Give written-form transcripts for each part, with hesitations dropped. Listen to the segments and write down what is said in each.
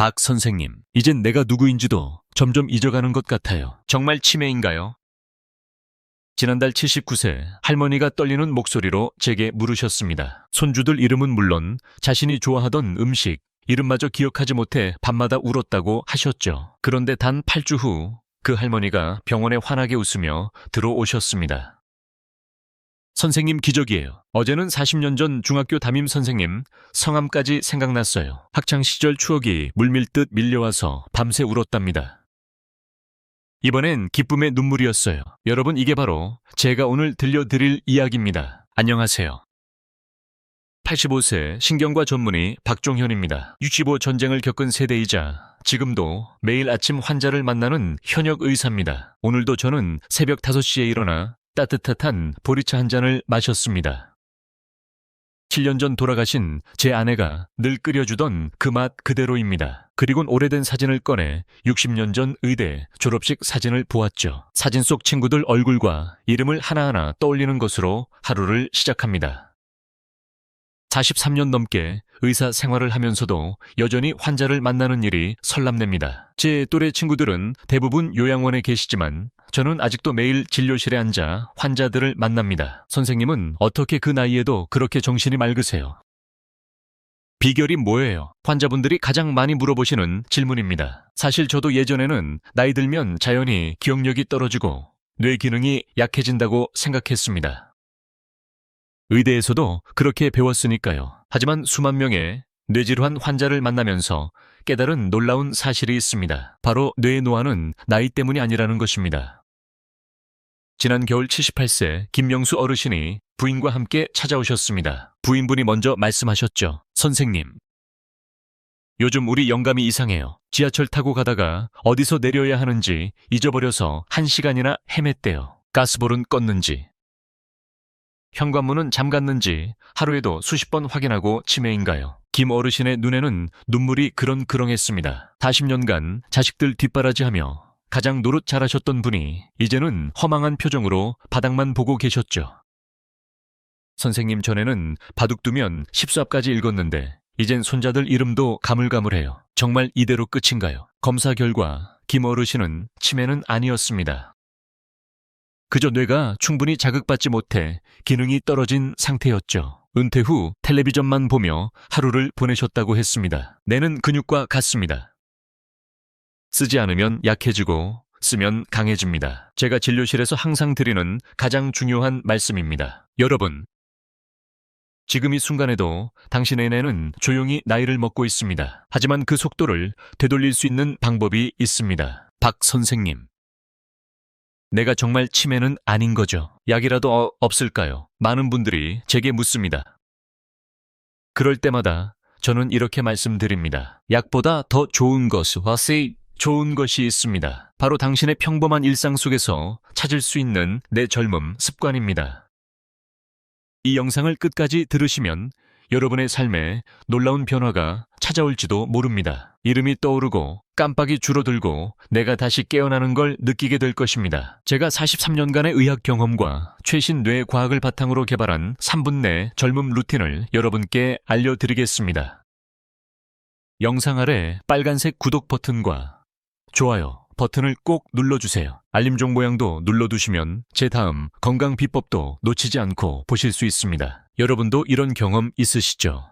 박 선생님, 이젠 내가 누구인지도 점점 잊어가는 것 같아요. 정말 치매인가요? 지난달 79세 할머니가 떨리는 목소리로 제게 물으셨습니다. 손주들 이름은 물론 자신이 좋아하던 음식, 이름마저 기억하지 못해 밤마다 울었다고 하셨죠. 그런데 단 8주 후 그 할머니가 병원에 환하게 웃으며 들어오셨습니다. 선생님 기적이에요. 어제는 40년 전 중학교 담임 선생님 성함까지 생각났어요. 학창시절 추억이 물밀듯 밀려와서 밤새 울었답니다. 이번엔 기쁨의 눈물이었어요. 여러분, 이게 바로 제가 오늘 들려드릴 이야기입니다. 안녕하세요. 85세 신경과 전문의 박종현입니다. 6.25 전쟁을 겪은 세대이자 지금도 매일 아침 환자를 만나는 현역 의사입니다. 오늘도 저는 새벽 5시에 일어나 따뜻한 보리차 한 잔을 마셨습니다. 7년 전 돌아가신 제 아내가 늘 끓여주던 그 맛 그대로입니다. 그리곤 오래된 사진을 꺼내 60년 전 의대 졸업식 사진을 보았죠. 사진 속 친구들 얼굴과 이름을 하나하나 떠올리는 것으로 하루를 시작합니다. 43년 넘게 의사 생활을 하면서도 여전히 환자를 만나는 일이 설람냅니다. 제 또래 친구들은 대부분 요양원에 계시지만 저는 아직도 매일 진료실에 앉아 환자들을 만납니다. 선생님은 어떻게 그 나이에도 그렇게 정신이 맑으세요? 비결이 뭐예요? 환자분들이 가장 많이 물어보시는 질문입니다. 사실 저도 예전에는 나이 들면 자연히 기억력이 떨어지고 뇌 기능이 약해진다고 생각했습니다. 의대에서도 그렇게 배웠으니까요. 하지만 수만 명의 뇌질환 환자를 만나면서 깨달은 놀라운 사실이 있습니다. 바로 뇌의 노화는 나이 때문이 아니라는 것입니다. 지난 겨울 78세 김명수 어르신이 부인과 함께 찾아오셨습니다. 부인분이 먼저 말씀하셨죠. 선생님, 요즘 우리 영감이 이상해요. 지하철 타고 가다가 어디서 내려야 하는지 잊어버려서 1시간이나 헤맸대요. 가스볼은 껐는지, 현관문은 잠갔는지 하루에도 수십 번 확인하고 치매인가요? 김 어르신의 눈에는 눈물이 그렁그렁했습니다. 40년간 자식들 뒷바라지하며 가장 노릇 잘하셨던 분이 이제는 허망한 표정으로 바닥만 보고 계셨죠. 선생님, 전에는 바둑두면 10수앞까지 읽었는데 이젠 손자들 이름도 가물가물해요. 정말 이대로 끝인가요? 검사 결과 김 어르신은 치매는 아니었습니다. 그저 뇌가 충분히 자극받지 못해 기능이 떨어진 상태였죠. 은퇴 후 텔레비전만 보며 하루를 보내셨다고 했습니다. 뇌는 근육과 같습니다. 쓰지 않으면 약해지고 쓰면 강해집니다. 제가 진료실에서 항상 드리는 가장 중요한 말씀입니다. 여러분, 지금 이 순간에도 당신의 뇌는 조용히 나이를 먹고 있습니다. 하지만 그 속도를 되돌릴 수 있는 방법이 있습니다. 박 선생님, 내가 정말 치매는 아닌 거죠? 약이라도 없을까요? 많은 분들이 제게 묻습니다. 그럴 때마다 저는 이렇게 말씀드립니다. 약보다 더 좋은 좋은 것이 있습니다. 바로 당신의 평범한 일상 속에서 찾을 수 있는 내 젊음, 습관입니다. 이 영상을 끝까지 들으시면 여러분의 삶에 놀라운 변화가 찾아올지도 모릅니다. 이름이 떠오르고 깜빡이 줄어들고 내가 다시 깨어나는 걸 느끼게 될 것입니다. 제가 43년간의 의학 경험과 최신 뇌 과학을 바탕으로 개발한 3분 내 젊음 루틴을 여러분께 알려드리겠습니다. 영상 아래 빨간색 구독 버튼과 좋아요 버튼을 꼭 눌러주세요. 알림종 모양도 눌러두시면 제 다음 건강 비법도 놓치지 않고 보실 수 있습니다. 여러분도 이런 경험 있으시죠?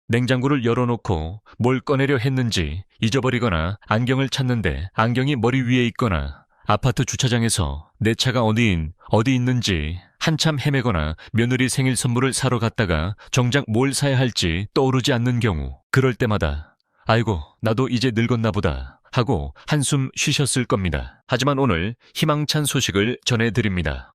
냉장고를 열어놓고 뭘 꺼내려 했는지 잊어버리거나 안경을 찾는데 안경이 머리 위에 있거나 아파트 주차장에서 내 차가 어디 있는지 한참 헤매거나 며느리 생일 선물을 사러 갔다가 정작 뭘 사야 할지 떠오르지 않는 경우, 그럴 때마다 아이고, 나도 이제 늙었나 보다 하고 한숨 쉬셨을 겁니다. 하지만 오늘 희망찬 소식을 전해드립니다.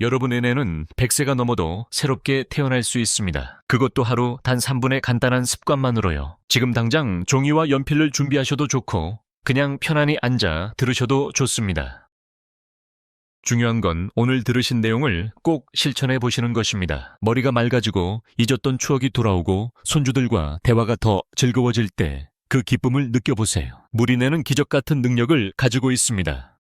여러분의 뇌는 100세가 넘어도 새롭게 태어날 수 있습니다. 그것도 하루 단 3분의 간단한 습관만으로요. 지금 당장 종이와 연필을 준비하셔도 좋고 그냥 편안히 앉아 들으셔도 좋습니다. 중요한 건 오늘 들으신 내용을 꼭 실천해 보시는 것입니다. 머리가 맑아지고 잊었던 추억이 돌아오고 손주들과 대화가 더 즐거워질 때 그 기쁨을 느껴보세요. 우리 뇌는 기적 같은 능력을 가지고 있습니다.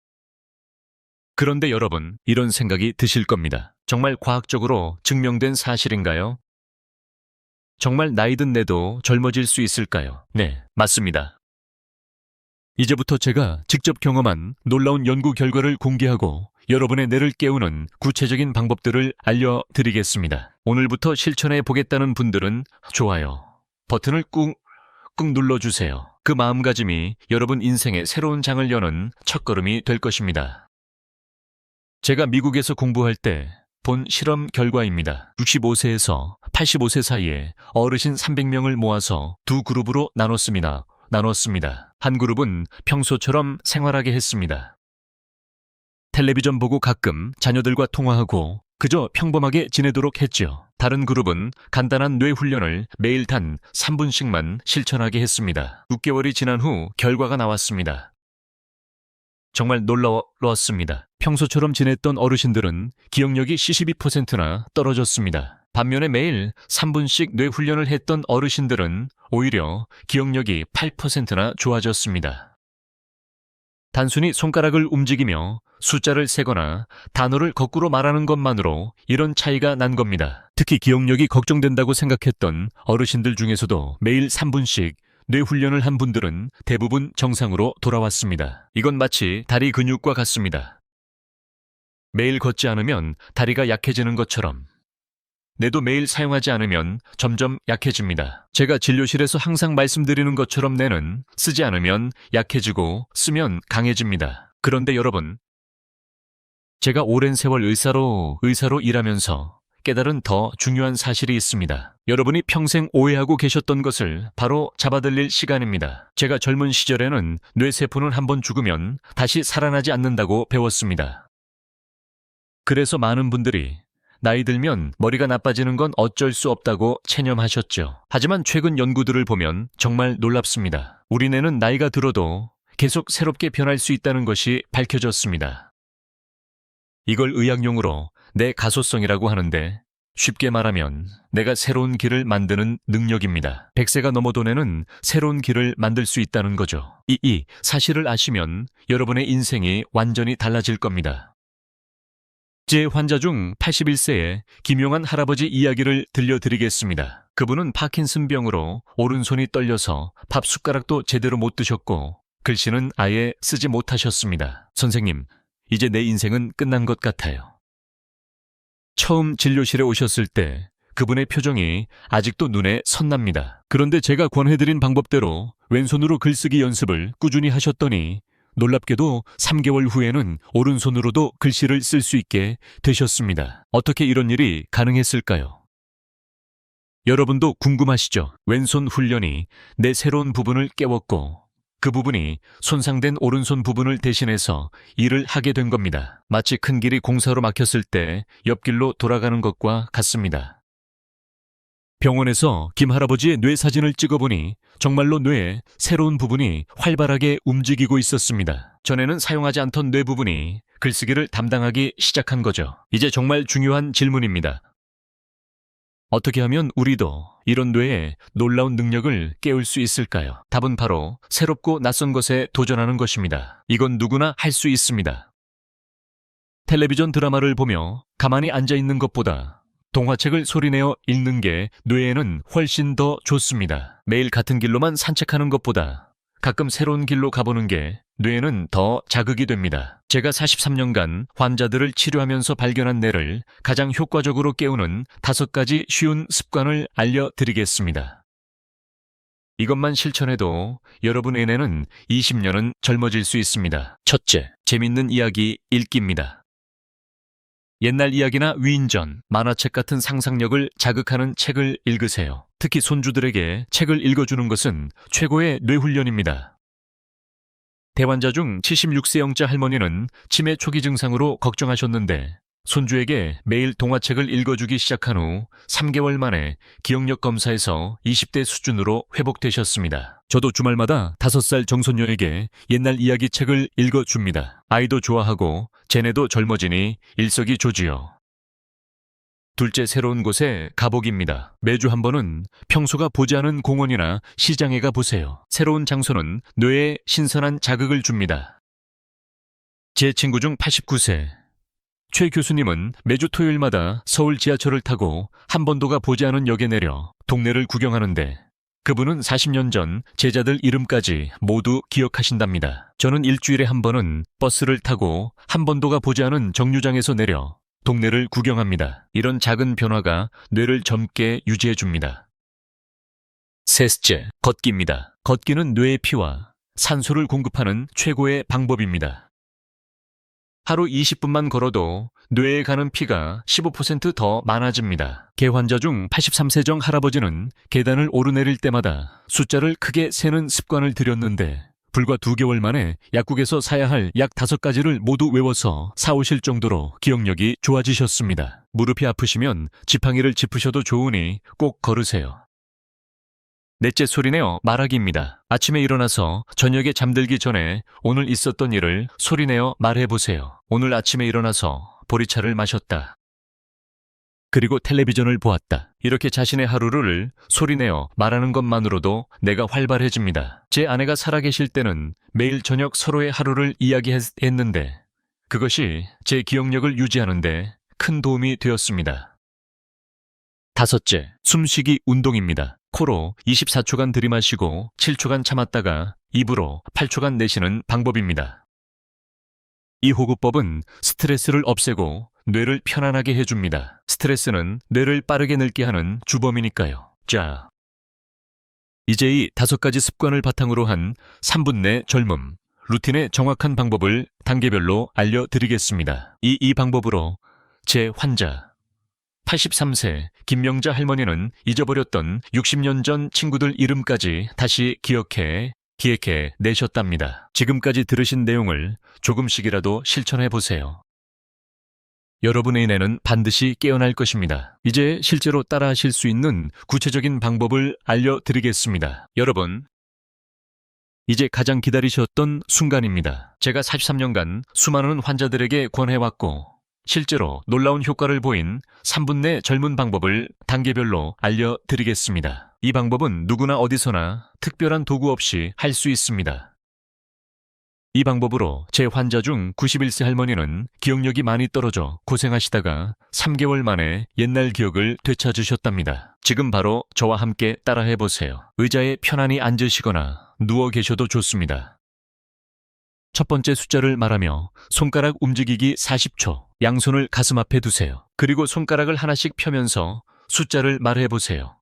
그런데 여러분, 이런 생각이 드실 겁니다. 정말 과학적으로 증명된 사실인가요? 정말 나이든 내도 젊어질 수 있을까요? 네, 맞습니다. 이제부터 제가 직접 경험한 놀라운 연구 결과를 공개하고 여러분의 뇌를 깨우는 구체적인 방법들을 알려드리겠습니다. 오늘부터 실천해 보겠다는 분들은 좋아요 버튼을 꾹 눌러주세요. 그 마음가짐이 여러분 인생의 새로운 장을 여는 첫걸음이 될 것입니다. 제가 미국에서 공부할 때 본 실험 결과입니다. 65세에서 85세 사이에 어르신 300명을 모아서 두 그룹으로 나눴습니다. 한 그룹은 평소처럼 생활하게 했습니다. 텔레비전 보고 가끔 자녀들과 통화하고 그저 평범하게 지내도록 했죠. 다른 그룹은 간단한 뇌 훈련을 매일 단 3분씩만 실천하게 했습니다. 6개월이 지난 후 결과가 나왔습니다. 정말 놀라웠습니다. 평소처럼 지냈던 어르신들은 기억력이 72%나 떨어졌습니다. 반면에 매일 3분씩 뇌 훈련을 했던 어르신들은 오히려 기억력이 8%나 좋아졌습니다. 단순히 손가락을 움직이며 숫자를 세거나 단어를 거꾸로 말하는 것만으로 이런 차이가 난 겁니다. 특히 기억력이 걱정된다고 생각했던 어르신들 중에서도 매일 3분씩 뇌 훈련을 한 분들은 대부분 정상으로 돌아왔습니다. 이건 마치 다리 근육과 같습니다. 매일 걷지 않으면 다리가 약해지는 것처럼 뇌도 매일 사용하지 않으면 점점 약해집니다. 제가 진료실에서 항상 말씀드리는 것처럼 뇌는 쓰지 않으면 약해지고 쓰면 강해집니다. 그런데 여러분, 제가 오랜 세월 의사로 일하면서 깨달은 더 중요한 사실이 있습니다. 여러분이 평생 오해하고 계셨던 것을 바로 잡아들릴 시간입니다. 제가 젊은 시절에는 뇌세포는 한번 죽으면 다시 살아나지 않는다고 배웠습니다. 그래서 많은 분들이 나이 들면 머리가 나빠지는 건 어쩔 수 없다고 체념하셨죠. 하지만 최근 연구들을 보면 정말 놀랍습니다. 우리 뇌는 나이가 들어도 계속 새롭게 변할 수 있다는 것이 밝혀졌습니다. 이걸 의학용어로 뇌 가소성이라고 하는데 쉽게 말하면 내가 새로운 길을 만드는 능력입니다. 100세가 넘어도 뇌는 새로운 길을 만들 수 있다는 거죠. 이 사실을 아시면 여러분의 인생이 완전히 달라질 겁니다. 제 환자 중 81세의 김용한 할아버지 이야기를 들려드리겠습니다. 그분은 파킨슨병으로 오른손이 떨려서 밥 숟가락도 제대로 못 드셨고 글씨는 아예 쓰지 못하셨습니다. 선생님, 이제 내 인생은 끝난 것 같아요. 처음 진료실에 오셨을 때 그분의 표정이 아직도 눈에 선납니다. 그런데 제가 권해드린 방법대로 왼손으로 글쓰기 연습을 꾸준히 하셨더니 놀랍게도 3개월 후에는 오른손으로도 글씨를 쓸 수 있게 되셨습니다. 어떻게 이런 일이 가능했을까요? 여러분도 궁금하시죠? 왼손 훈련이 내 새로운 부분을 깨웠고 그 부분이 손상된 오른손 부분을 대신해서 일을 하게 된 겁니다. 마치 큰 길이 공사로 막혔을 때 옆길로 돌아가는 것과 같습니다. 병원에서 김 할아버지의 뇌 사진을 찍어보니 정말로 뇌의 새로운 부분이 활발하게 움직이고 있었습니다. 전에는 사용하지 않던 뇌 부분이 글쓰기를 담당하기 시작한 거죠. 이제 정말 중요한 질문입니다. 어떻게 하면 우리도 이런 뇌의 놀라운 능력을 깨울 수 있을까요? 답은 바로 새롭고 낯선 것에 도전하는 것입니다. 이건 누구나 할 수 있습니다. 텔레비전 드라마를 보며 가만히 앉아 있는 것보다 동화책을 소리내어 읽는 게 뇌에는 훨씬 더 좋습니다. 매일 같은 길로만 산책하는 것보다 가끔 새로운 길로 가보는 게 뇌에는 더 자극이 됩니다. 제가 43년간 환자들을 치료하면서 발견한 뇌를 가장 효과적으로 깨우는 5가지 쉬운 습관을 알려드리겠습니다. 이것만 실천해도 여러분의 뇌는 20년은 젊어질 수 있습니다. 첫째, 재밌는 이야기 읽기입니다. 옛날 이야기나 위인전, 만화책 같은 상상력을 자극하는 책을 읽으세요. 특히 손주들에게 책을 읽어주는 것은 최고의 뇌훈련입니다. 대환자 중 76세영자 할머니는 치매 초기 증상으로 걱정하셨는데 손주에게 매일 동화책을 읽어주기 시작한 후 3개월 만에 기억력 검사에서 20대 수준으로 회복되셨습니다. 저도 주말마다 5살 정손녀에게 옛날 이야기 책을 읽어줍니다. 아이도 좋아하고 쟤네도 젊어지니 일석이조지요. 둘째, 새로운 곳에 가보기입니다. 매주 한 번은 평소가 보지 않은 공원이나 시장에 가보세요. 새로운 장소는 뇌에 신선한 자극을 줍니다. 제 친구 중 89세 최 교수님은 매주 토요일마다 서울 지하철을 타고 한 번도 가보지 않은 역에 내려 동네를 구경하는데 그분은 40년 전 제자들 이름까지 모두 기억하신답니다. 저는 일주일에 한 번은 버스를 타고 한 번도 가보지 않은 정류장에서 내려 동네를 구경합니다. 이런 작은 변화가 뇌를 젊게 유지해줍니다. 셋째, 걷기입니다. 걷기는 뇌의 피와 산소를 공급하는 최고의 방법입니다. 하루 20분만 걸어도 뇌에 가는 피가 15% 더 많아집니다. 개환자 중 83세정 할아버지는 계단을 오르내릴 때마다 숫자를 크게 세는 습관을 들였는데 불과 2개월 만에 약국에서 사야 할 약 5가지를 모두 외워서 사오실 정도로 기억력이 좋아지셨습니다. 무릎이 아프시면 지팡이를 짚으셔도 좋으니 꼭 걸으세요. 넷째, 소리내어 말하기입니다. 아침에 일어나서 저녁에 잠들기 전에 오늘 있었던 일을 소리내어 말해보세요. 오늘 아침에 일어나서 보리차를 마셨다. 그리고 텔레비전을 보았다. 이렇게 자신의 하루를 소리내어 말하는 것만으로도 내가 활발해집니다. 제 아내가 살아계실 때는 매일 저녁 서로의 하루를 이야기했는데 그것이 제 기억력을 유지하는데 큰 도움이 되었습니다. 다섯째, 숨쉬기 운동입니다. 코로 24초간 들이마시고 7초간 참았다가 입으로 8초간 내쉬는 방법입니다. 이 호흡법은 스트레스를 없애고 뇌를 편안하게 해줍니다. 스트레스는 뇌를 빠르게 늙게 하는 주범이니까요. 자, 이제 이 5가지 습관을 바탕으로 한 3분 내 젊음, 루틴의 정확한 방법을 단계별로 알려드리겠습니다. 이 방법으로 제 환자 83세 김명자 할머니는 잊어버렸던 60년 전 친구들 이름까지 다시 기억해 내셨답니다. 지금까지 들으신 내용을 조금씩이라도 실천해 보세요. 여러분의 뇌는 반드시 깨어날 것입니다. 이제 실제로 따라하실 수 있는 구체적인 방법을 알려드리겠습니다. 여러분, 이제 가장 기다리셨던 순간입니다. 제가 43년간 수많은 환자들에게 권해왔고 실제로 놀라운 효과를 보인 3분 내 젊은 방법을 단계별로 알려드리겠습니다. 이 방법은 누구나 어디서나 특별한 도구 없이 할 수 있습니다. 이 방법으로 제 환자 중 91세 할머니는 기억력이 많이 떨어져 고생하시다가 3개월 만에 옛날 기억을 되찾으셨답니다. 지금 바로 저와 함께 따라해보세요. 의자에 편안히 앉으시거나 누워 계셔도 좋습니다. 첫 번째 숫자를 말하며 손가락 움직이기 40초, 양손을 가슴 앞에 두세요. 그리고 손가락을 하나씩 펴면서 숫자를 말해보세요.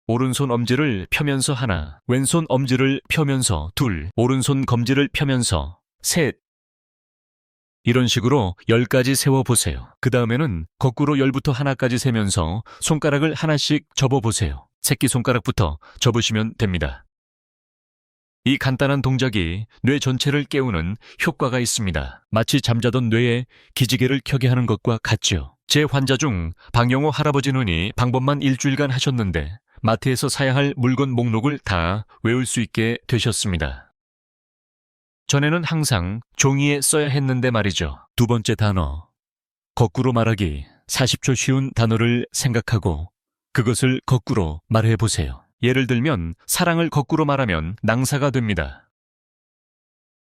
오른손 엄지를 펴면서 하나, 왼손 엄지를 펴면서 둘, 오른손 검지를 펴면서 셋. 이런 식으로 10가지 세워보세요. 그 다음에는 거꾸로 10부터 하나까지 세면서 손가락을 하나씩 접어보세요. 새끼손가락부터 접으시면 됩니다. 이 간단한 동작이 뇌 전체를 깨우는 효과가 있습니다. 마치 잠자던 뇌에 기지개를 켜게 하는 것과 같지요. 제 환자 중 방영호 할아버지는 이 방법만 일주일간 하셨는데 마트에서 사야 할 물건 목록을 다 외울 수 있게 되셨습니다. 전에는 항상 종이에 써야 했는데 말이죠. 두 번째 단어, 거꾸로 말하기. 40초 쉬운 단어를 생각하고 그것을 거꾸로 말해보세요. 예를 들면 사랑을 거꾸로 말하면 낭사가 됩니다.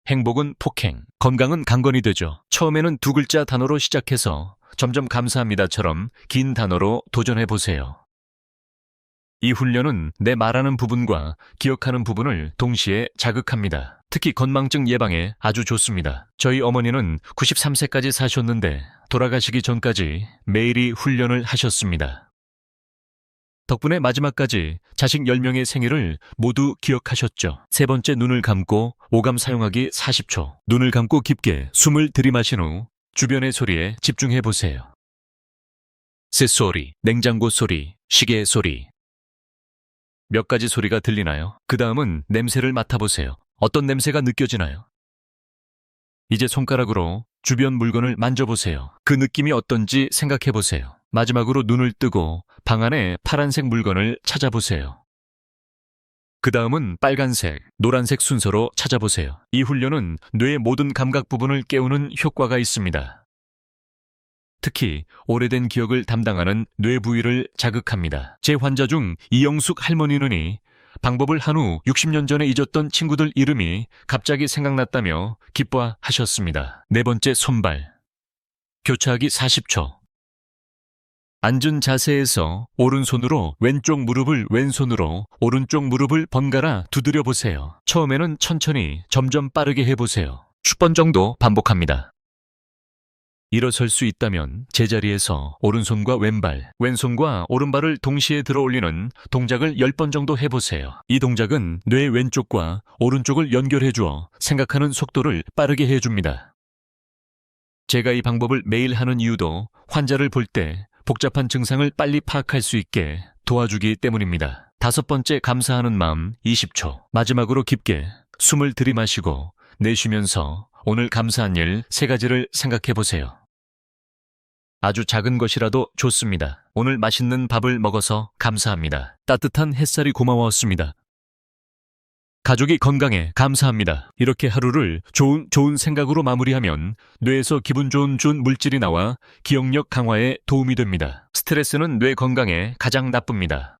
행복은 폭행, 건강은 강건이 되죠. 처음에는 2글자 단어로 시작해서 점점 감사합니다처럼 긴 단어로 도전해보세요. 이 훈련은 내 말하는 부분과 기억하는 부분을 동시에 자극합니다. 특히 건망증 예방에 아주 좋습니다. 저희 어머니는 93세까지 사셨는데 돌아가시기 전까지 매일이 훈련을 하셨습니다. 덕분에 마지막까지 자식 10명의 생일을 모두 기억하셨죠. 세 번째, 눈을 감고 오감 사용하기 40초. 눈을 감고 깊게 숨을 들이마신 후 주변의 소리에 집중해 보세요. 쇳소리, 냉장고 소리, 시계 소리. 몇 가지 소리가 들리나요? 그 다음은 냄새를 맡아보세요. 어떤 냄새가 느껴지나요? 이제 손가락으로 주변 물건을 만져보세요. 그 느낌이 어떤지 생각해보세요. 마지막으로 눈을 뜨고 방 안에 파란색 물건을 찾아보세요. 그 다음은 빨간색, 노란색 순서로 찾아보세요. 이 훈련은 뇌의 모든 감각 부분을 깨우는 효과가 있습니다. 특히 오래된 기억을 담당하는 뇌 부위를 자극합니다. 제 환자 중 이영숙 할머니는 이 방법을 한 후 60년 전에 잊었던 친구들 이름이 갑자기 생각났다며 기뻐하셨습니다. 네 번째, 손발. 교차하기 40초. 앉은 자세에서 오른손으로 왼쪽 무릎을 왼손으로 오른쪽 무릎을 번갈아 두드려 보세요. 처음에는 천천히 점점 빠르게 해보세요. 10번 정도 반복합니다. 일어설 수 있다면 제자리에서 오른손과 왼발, 왼손과 오른발을 동시에 들어 올리는 동작을 10번 정도 해보세요. 이 동작은 뇌 왼쪽과 오른쪽을 연결해 주어 생각하는 속도를 빠르게 해줍니다. 제가 이 방법을 매일 하는 이유도 환자를 볼 때 복잡한 증상을 빨리 파악할 수 있게 도와주기 때문입니다. 5번째, 감사하는 마음 20초. 마지막으로 깊게 숨을 들이마시고 내쉬면서 오늘 감사한 일 3가지를 생각해 보세요. 아주 작은 것이라도 좋습니다. 오늘 맛있는 밥을 먹어서 감사합니다. 따뜻한 햇살이 고마웠습니다. 가족이 건강해 감사합니다. 이렇게 하루를 좋은 생각으로 마무리하면 뇌에서 기분 좋은 물질이 나와 기억력 강화에 도움이 됩니다. 스트레스는 뇌 건강에 가장 나쁩니다.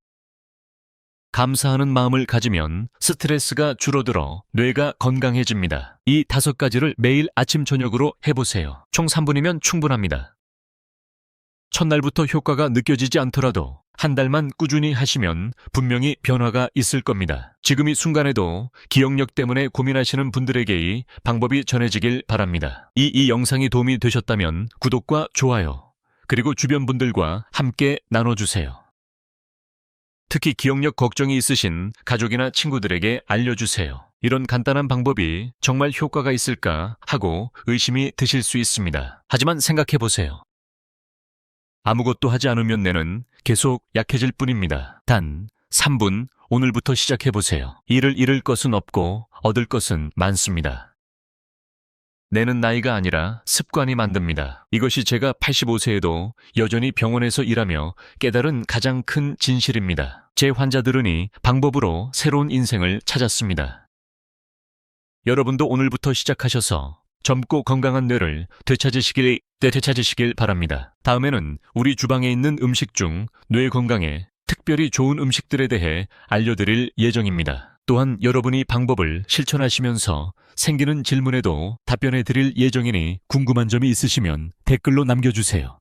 감사하는 마음을 가지면 스트레스가 줄어들어 뇌가 건강해집니다. 이 5가지를 매일 아침 저녁으로 해보세요. 총 3분이면 충분합니다. 첫날부터 효과가 느껴지지 않더라도 한 달만 꾸준히 하시면 분명히 변화가 있을 겁니다. 지금 이 순간에도 기억력 때문에 고민하시는 분들에게 이 방법이 전해지길 바랍니다. 이 영상이 도움이 되셨다면 구독과 좋아요, 그리고 주변 분들과 함께 나눠주세요. 특히 기억력 걱정이 있으신 가족이나 친구들에게 알려주세요. 이런 간단한 방법이 정말 효과가 있을까 하고 의심이 드실 수 있습니다. 하지만 생각해보세요. 아무것도 하지 않으면 뇌는 계속 약해질 뿐입니다. 단 3분 오늘부터 시작해보세요. 이를 잃을 것은 없고 얻을 것은 많습니다. 뇌는 나이가 아니라 습관이 만듭니다. 이것이 제가 85세에도 여전히 병원에서 일하며 깨달은 가장 큰 진실입니다. 제 환자들은 이 방법으로 새로운 인생을 찾았습니다. 여러분도 오늘부터 시작하셔서 젊고 건강한 뇌를 되찾으시길 바랍니다. 다음에는 우리 주방에 있는 음식 중 뇌 건강에 특별히 좋은 음식들에 대해 알려드릴 예정입니다. 또한 여러분이 방법을 실천하시면서 생기는 질문에도 답변해 드릴 예정이니 궁금한 점이 있으시면 댓글로 남겨주세요.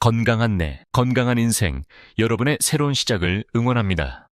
건강한 뇌, 건강한 인생, 여러분의 새로운 시작을 응원합니다.